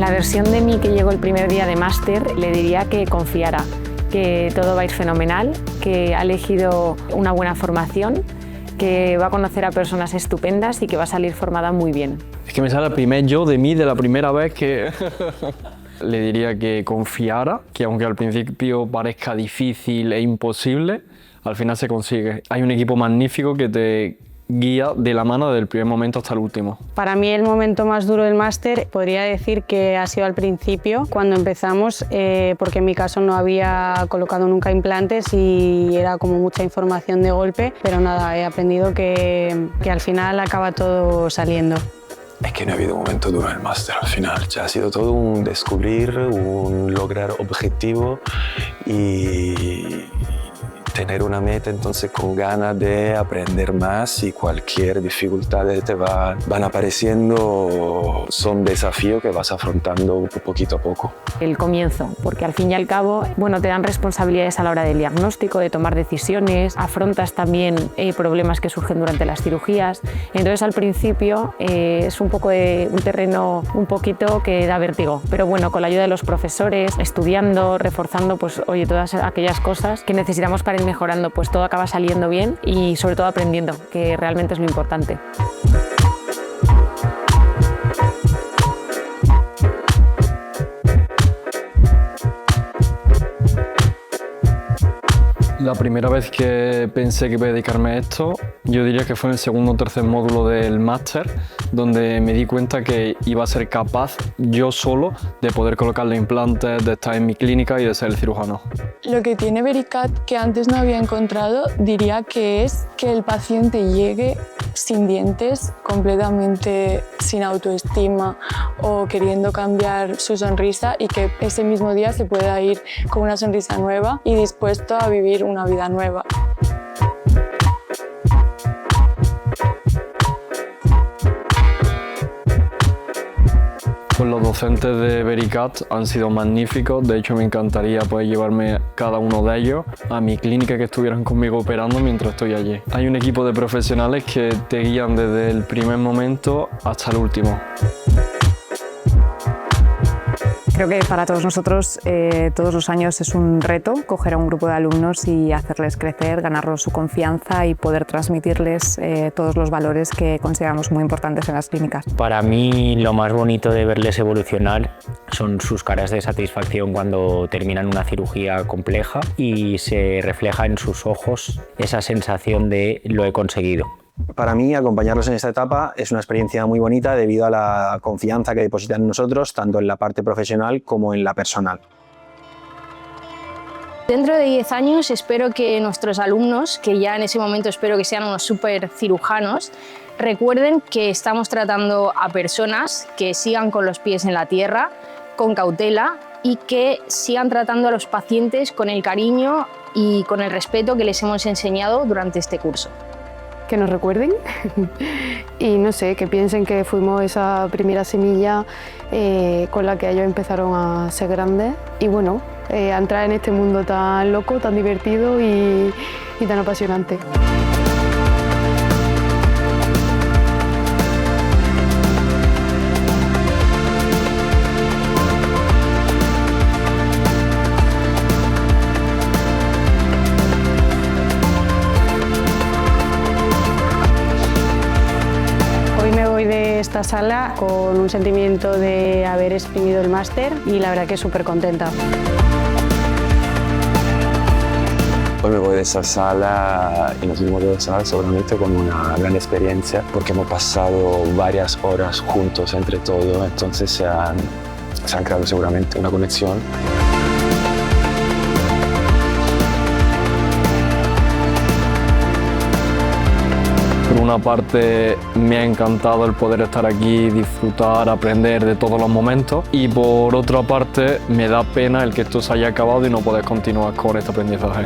la versión de mí que llegó el primer día de máster le diría que confiara, que todo va a ir fenomenal, que ha elegido una buena formación, que va a conocer a personas estupendas y que va a salir formada muy bien. Es que me sale el primer yo de mí de la primera vez que... Le diría que confiara, que aunque al principio parezca difícil e imposible, al final se consigue. Hay un equipo magnífico que te guía de la mano desde el primer momento hasta el último. Para mí el momento más duro del máster podría decir que ha sido al principio, cuando empezamos, porque en mi caso no había colocado nunca implantes y era como mucha información de golpe, pero nada, he aprendido que al final acaba todo saliendo. Es que no ha habido un momento duro en el máster al final, ha sido todo un descubrir, un lograr objetivo y tener una meta entonces con ganas de aprender más y cualquier dificultad que te van apareciendo son desafíos que vas afrontando poquito a poco. El comienzo, porque al fin y al cabo, bueno, te dan responsabilidades a la hora del diagnóstico, de tomar decisiones, afrontas también problemas que surgen durante las cirugías. Entonces al principio es un poco de un terreno un poquito que da vértigo, pero bueno, con la ayuda de los profesores, estudiando, reforzando, pues oye, todas aquellas cosas que necesitamos para ir mejorando, pues todo acaba saliendo bien y sobre todo aprendiendo, que realmente es lo importante. La primera vez que pensé que iba a dedicarme a esto, yo diría que fue en el segundo o tercer módulo del máster, donde me di cuenta que iba a ser capaz yo solo de poder colocar los implantes, de estar en mi clínica y de ser el cirujano. Lo que tiene Vericat que antes no había encontrado, diría que es que el paciente llegue sin dientes, completamente sin autoestima o queriendo cambiar su sonrisa y que ese mismo día se pueda ir con una sonrisa nueva y dispuesto a vivir una vida nueva. Pues los docentes de Vericat han sido magníficos, de hecho me encantaría poder llevarme cada uno de ellos a mi clínica, que estuvieran conmigo operando mientras estoy allí. Hay un equipo de profesionales que te guían desde el primer momento hasta el último. Creo que para todos nosotros todos los años es un reto coger a un grupo de alumnos y hacerles crecer, ganarlos su confianza y poder transmitirles todos los valores que consideramos muy importantes en las clínicas. Para mí lo más bonito de verles evolucionar son sus caras de satisfacción cuando terminan una cirugía compleja y se refleja en sus ojos esa sensación de lo he conseguido. Para mí, acompañarlos en esta etapa es una experiencia muy bonita debido a la confianza que depositan en nosotros, tanto en la parte profesional como en la personal. Dentro de 10 años espero que nuestros alumnos, que ya en ese momento espero que sean unos súper cirujanos, recuerden que estamos tratando a personas que sigan con los pies en la tierra, con cautela y que sigan tratando a los pacientes con el cariño y con el respeto que les hemos enseñado durante este curso. Que nos recuerden y no sé, que piensen que fuimos esa primera semilla con la que ellos empezaron a ser grandes y bueno, a entrar en este mundo tan loco, tan divertido y tan apasionante. Esta sala con un sentimiento de haber exprimido el máster y la verdad que súper contenta. Hoy me voy de esta sala y nos vimos de esta sala seguramente con una gran experiencia porque hemos pasado varias horas juntos entre todos, entonces se han creado seguramente una conexión. Por una parte me ha encantado el poder estar aquí, disfrutar, aprender de todos los momentos y por otra parte me da pena el que esto se haya acabado y no poder continuar con este aprendizaje.